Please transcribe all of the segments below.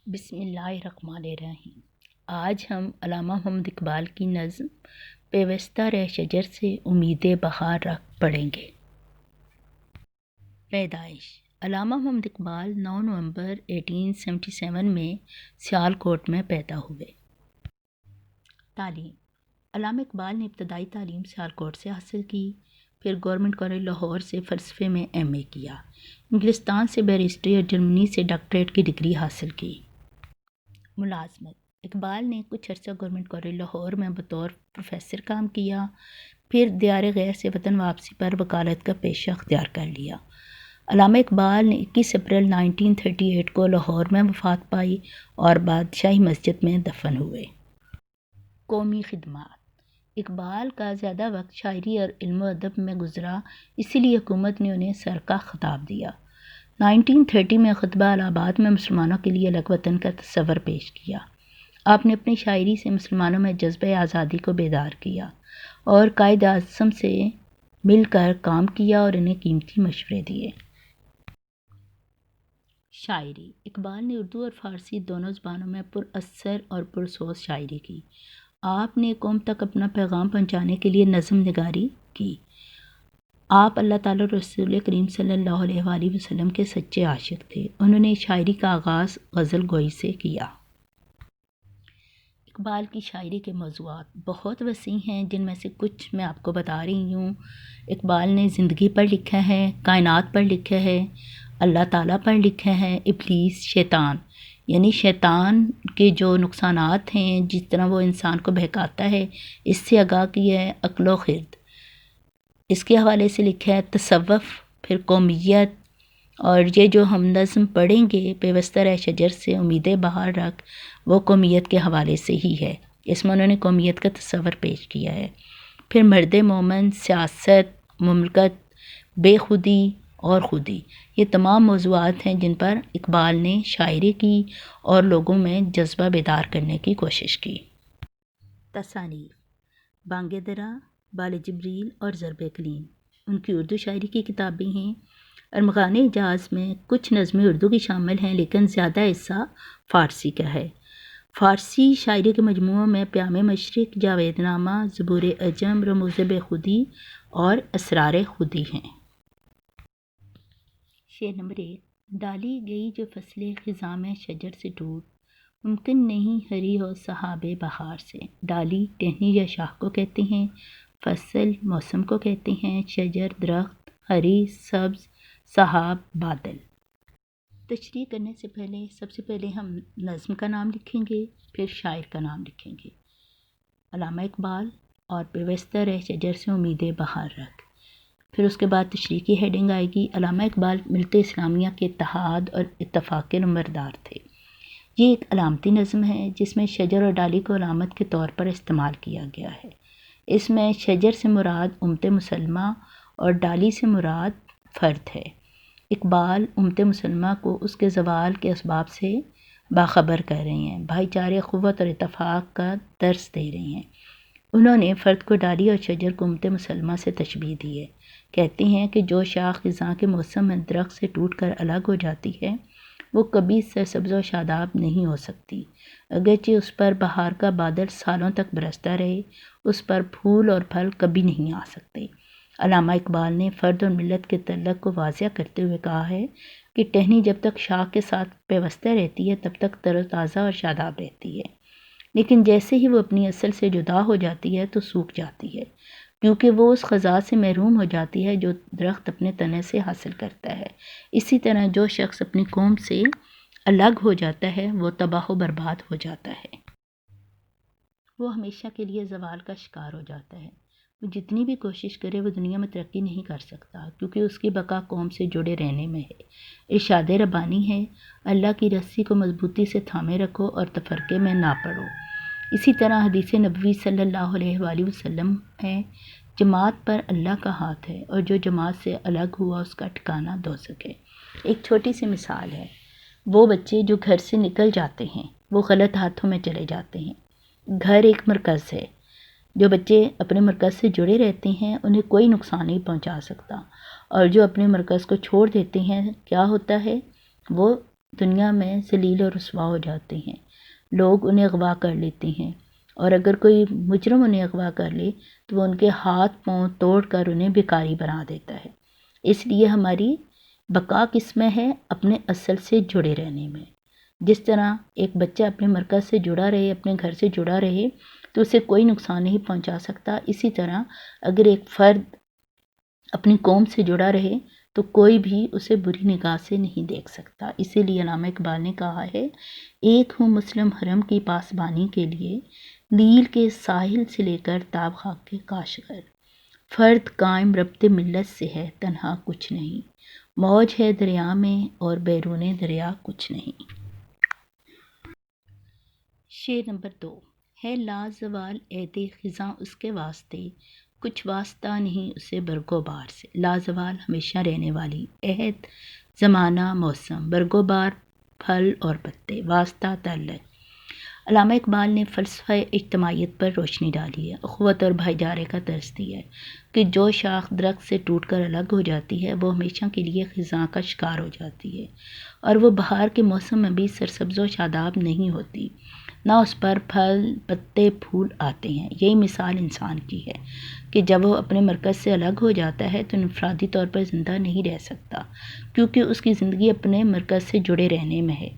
بسم اللہ الرحمن الرحیم۔ آج ہم علامہ محمد اقبال کی نظم پیوستہ رہ شجر سے امید بہار رکھ پڑھیں گے۔ پیدائش: علامہ محمد اقبال 9 نومبر 1877 میں سیالکوٹ میں پیدا ہوئے۔ تعلیم: علامہ اقبال نے ابتدائی تعلیم سیالکوٹ سے حاصل کی، پھر گورنمنٹ کالج لاہور سے فلسفے میں ایم اے کیا، انگلستان سے بیرسٹری اور جرمنی سے ڈاکٹریٹ کی ڈگری حاصل کی۔ ملازمت: اقبال نے کچھ عرصہ گورنمنٹ کالج لاہور میں بطور پروفیسر کام کیا، پھر دیار غیر سے وطن واپسی پر وکالت کا پیشہ اختیار کر لیا۔ علامہ اقبال نے 21 اپریل 1938 کو لاہور میں وفات پائی اور بادشاہی مسجد میں دفن ہوئے۔ قومی خدمات: اقبال کا زیادہ وقت شاعری اور علم و ادب میں گزرا، اسی لیے حکومت نے انہیں سر کا خطاب دیا۔ 1930 میں خطبہ الہ آباد میں مسلمانوں کے لیے الگ وطن کا تصور پیش کیا۔ آپ نے اپنی شاعری سے مسلمانوں میں جذبہ آزادی کو بیدار کیا اور قائد اعظم سے مل کر کام کیا اور انہیں قیمتی مشورے دیے۔ شاعری: اقبال نے اردو اور فارسی دونوں زبانوں میں پر اثر اور پرسوز شاعری کی۔ آپ نے قوم تک اپنا پیغام پہنچانے کے لیے نظم نگاری کی۔ آپ اللہ تعالیٰ اور رسول کریم صلی اللہ علیہ وآلہ وسلم کے سچے عاشق تھے۔ انہوں نے شاعری کا آغاز غزل گوئی سے کیا۔ اقبال کی شاعری کے موضوعات بہت وسیع ہیں، جن میں سے کچھ میں آپ کو بتا رہی ہوں۔ اقبال نے زندگی پر لکھا ہے، کائنات پر لکھا ہے، اللہ تعالیٰ پر لکھا ہے، ابلیس، شیطان، یعنی شیطان کے جو نقصانات ہیں، جس طرح وہ انسان کو بہکاتا ہے، اس سے آگاہ کیا ہے۔ عقل و خرد، اس کے حوالے سے لکھا ہے۔ تصوف، پھر قومیت، اور یہ جو ہم نظم پڑھیں گے پیوستہ رہ شجر سے امید بہار رکھ، وہ قومیت کے حوالے سے ہی ہے۔ اس میں انہوں نے قومیت کا تصور پیش کیا ہے۔ پھر مرد مومن، سیاست، مملکت، بے خودی اور خودی، یہ تمام موضوعات ہیں جن پر اقبال نے شاعری کی اور لوگوں میں جذبہ بیدار کرنے کی کوشش کی۔ تصانیف: بانگ درا، بال جبریل اور ضرب کلیم ان کی اردو شاعری کی کتابیں ہیں۔ ارمغان اعجاز میں کچھ نظمیں اردو کی شامل ہیں، لیکن زیادہ حصہ فارسی کا ہے۔ فارسی شاعری کے مجموعوں میں پیام مشرق، جاوید نامہ، زبور عجم، رموز بے خودی اور اسرار خودی ہیں۔ شعر نمبر 1: ڈالی گئی جو فصل خزاں میں شجر سے ٹوٹ، ممکن نہیں ہری ہو سحاب بہار سے۔ ڈالی ٹہنی یا شاخ کو کہتے ہیں، فصل موسم کو کہتے ہیں، شجر درخت، ہری سبز، سحاب بادل۔ تشریح کرنے سے پہلے سب سے پہلے ہم نظم کا نام لکھیں گے، پھر شاعر کا نام لکھیں گے۔ علامہ اقبال اور پیوستہ رہ شجر سے امید بہار رکھ۔ پھر اس کے بعد تشریح کی ہیڈنگ آئے گی۔ علامہ اقبال ملت اسلامیہ کے اتحاد اور اتفاق کے نمبردار تھے۔ یہ ایک علامتی نظم ہے جس میں شجر اور ڈالی کو علامت کے طور پر استعمال کیا گیا ہے۔ اس میں شجر سے مراد امت مسلمہ اور ڈالی سے مراد فرد ہے۔ اقبال امت مسلمہ کو اس کے زوال کے اسباب سے باخبر کر رہے ہیں، بھائی چارے، اخوت اور اتفاق کا درس دے رہے ہیں۔ انہوں نے فرد کو ڈالی اور شجر کو امت مسلمہ سے تشبیہ دی ہے۔ کہتے ہیں کہ جو شاخ خزاں کے موسم میں درخت سے ٹوٹ کر الگ ہو جاتی ہے، وہ کبھی سرسبز و شاداب نہیں ہو سکتی، اگرچہ اس پر بہار کا بادل سالوں تک برستا رہے، اس پر پھول اور پھل کبھی نہیں آ سکتے۔ علامہ اقبال نے فرد اور ملت کے تعلق کو واضح کرتے ہوئے کہا ہے کہ ٹہنی جب تک شاخ کے ساتھ پیوستہ رہتی ہے تب تک تر و تازہ اور شاداب رہتی ہے، لیکن جیسے ہی وہ اپنی اصل سے جدا ہو جاتی ہے تو سوکھ جاتی ہے، کیونکہ وہ اس غذا سے محروم ہو جاتی ہے جو درخت اپنے تنے سے حاصل کرتا ہے۔ اسی طرح جو شخص اپنی قوم سے الگ ہو جاتا ہے وہ تباہ و برباد ہو جاتا ہے، وہ ہمیشہ کے لیے زوال کا شکار ہو جاتا ہے۔ وہ جتنی بھی کوشش کرے وہ دنیا میں ترقی نہیں کر سکتا، کیونکہ اس کی بقا قوم سے جڑے رہنے میں ہے۔ ارشاد ربانی ہے، اللہ کی رسی کو مضبوطی سے تھامے رکھو اور تفرقے میں نہ پڑو۔ اسی طرح حدیث نبوی صلی اللہ علیہ وآلہ وسلم ہے، جماعت پر اللہ کا ہاتھ ہے اور جو جماعت سے الگ ہوا اس کا ٹھکانہ دوزخ ہے۔ ایک چھوٹی سی مثال ہے، وہ بچے جو گھر سے نکل جاتے ہیں وہ غلط ہاتھوں میں چلے جاتے ہیں۔ گھر ایک مرکز ہے، جو بچے اپنے مرکز سے جڑے رہتے ہیں انہیں کوئی نقصان نہیں پہنچا سکتا، اور جو اپنے مرکز کو چھوڑ دیتے ہیں کیا ہوتا ہے، وہ دنیا میں ذلیل و رسوا ہو جاتے ہیں، لوگ انہیں اغوا کر لیتے ہیں، اور اگر کوئی مجرم انہیں اغوا کر لے تو وہ ان کے ہاتھ پاؤں توڑ کر انہیں بھکاری بنا دیتا ہے۔ اس لیے ہماری بقا کس میں ہے؟ اپنے اصل سے جڑے رہنے میں۔ جس طرح ایک بچہ اپنے مرکز سے جڑا رہے، اپنے گھر سے جڑا رہے تو اسے کوئی نقصان نہیں پہنچا سکتا، اسی طرح اگر ایک فرد اپنی قوم سے جڑا رہے تو کوئی بھی اسے بری نگاہ سے نہیں دیکھ سکتا۔ اسی لیے علامہ اقبال نے کہا ہے، ایک ہوں مسلم حرم کی پاسبانی کے لیے، نیل کے ساحل سے لے کر تاب خاک کے کاشغر۔ فرد قائم ربط ملت سے ہے، تنہا کچھ نہیں، موج ہے دریا میں اور بیرون دریا کچھ نہیں۔ شعر نمبر 2 ہے لازوال عہد خزاں اس کے واسطے، کچھ واسطہ نہیں اسے برگ و بار سے۔ لازوال ہمیشہ رہنے والی، عہد زمانہ موسم، برگ و بار پھل اور پتے، واسطہ تعلق۔ علامہ اقبال نے فلسفہ اجتماعیت پر روشنی ڈالی ہے، اخوت اور بھائی چارے کا درس دیا ہے کہ جو شاخ درخت سے ٹوٹ کر الگ ہو جاتی ہے وہ ہمیشہ کے لیے خزاں کا شکار ہو جاتی ہے، اور وہ بہار کے موسم میں بھی سرسبز و شاداب نہیں ہوتی، نہ اس پر پھل پتے پھول آتے ہیں۔ یہی مثال انسان کی ہے کہ جب وہ اپنے مرکز سے الگ ہو جاتا ہے تو انفرادی طور پر زندہ نہیں رہ سکتا، کیونکہ اس کی زندگی اپنے مرکز سے جڑے رہنے میں ہے۔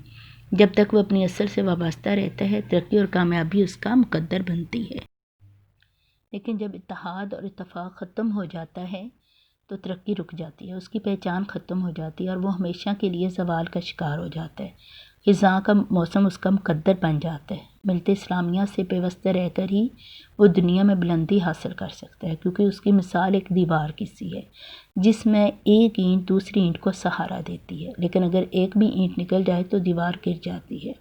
جب تک وہ اپنی اصل سے وابستہ رہتا ہے، ترقی اور کامیابی اس کا مقدر بنتی ہے، لیکن جب اتحاد اور اتفاق ختم ہو جاتا ہے تو ترقی رک جاتی ہے، اس کی پہچان ختم ہو جاتی ہے اور وہ ہمیشہ کے لیے زوال کا شکار ہو جاتا ہے۔ خزاں کا موسم اس کا مقدر بن جاتا ہے۔ ملت اسلامیہ سے پیوستہ رہ کر ہی وہ دنیا میں بلندی حاصل کر سکتا ہے، کیونکہ اس کی مثال ایک دیوار کی سی ہے جس میں ایک اینٹ دوسری اینٹ کو سہارا دیتی ہے، لیکن اگر ایک بھی اینٹ نکل جائے تو دیوار گر جاتی ہے۔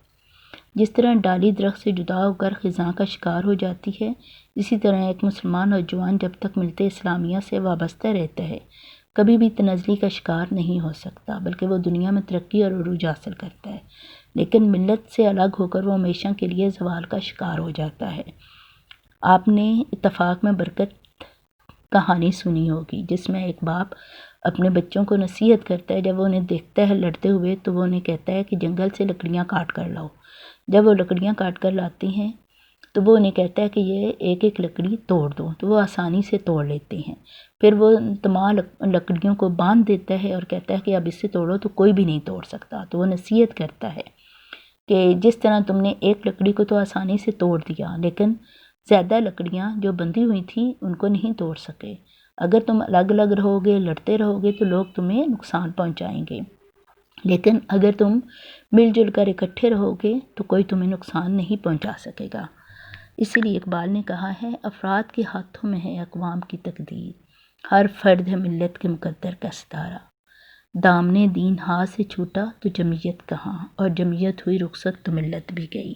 جس طرح ڈالی درخت سے جدا ہو کر خزاں کا شکار ہو جاتی ہے، اسی طرح ایک مسلمان نوجوان جب تک ملت اسلامیہ سے وابستہ رہتا ہے کبھی بھی تنزلی کا شکار نہیں ہو سکتا، بلکہ وہ دنیا میں ترقی اور عروج حاصل کرتا ہے، لیکن ملت سے الگ ہو کر وہ ہمیشہ کے لیے زوال کا شکار ہو جاتا ہے۔ آپ نے اتفاق میں برکت کہانی سنی ہوگی، جس میں ایک باپ اپنے بچوں کو نصیحت کرتا ہے، جب وہ انہیں دیکھتا ہے لڑتے ہوئے تو وہ انہیں کہتا ہے کہ جنگل سے لکڑیاں کاٹ کر لاؤ۔ جب وہ لکڑیاں کاٹ کر لاتے ہیں تو وہ انہیں کہتا ہے کہ یہ ایک ایک لکڑی توڑ دو، تو وہ آسانی سے توڑ لیتے ہیں۔ پھر وہ تمام لکڑیوں کو باندھ دیتا ہے اور کہتا ہے کہ اب اس سے توڑو تو کوئی بھی نہیں توڑ سکتا۔ تو وہ نصیحت کرتا ہے کہ جس طرح تم نے ایک لکڑی کو تو آسانی سے توڑ دیا، لیکن زیادہ لکڑیاں جو بندھی ہوئی تھیں ان کو نہیں توڑ سکے۔ اگر تم الگ الگ رہو گے، لڑتے رہو گے تو لوگ تمہیں نقصان پہنچائیں گے، لیکن اگر تم مل جل کر اکٹھے رہو گے تو کوئی تمہیں نقصان نہیں پہنچا سکے گا۔ اسی لیے اقبال نے کہا ہے، افراد کے ہاتھوں میں ہے اقوام کی تقدیر، ہر فرد ہے ملت کے مقدر کا ستارہ۔ دامن دین ہاتھ سے چھوٹا تو جمعیت کہاں، اور جمعیت ہوئی رخصت تو ملت بھی گئی۔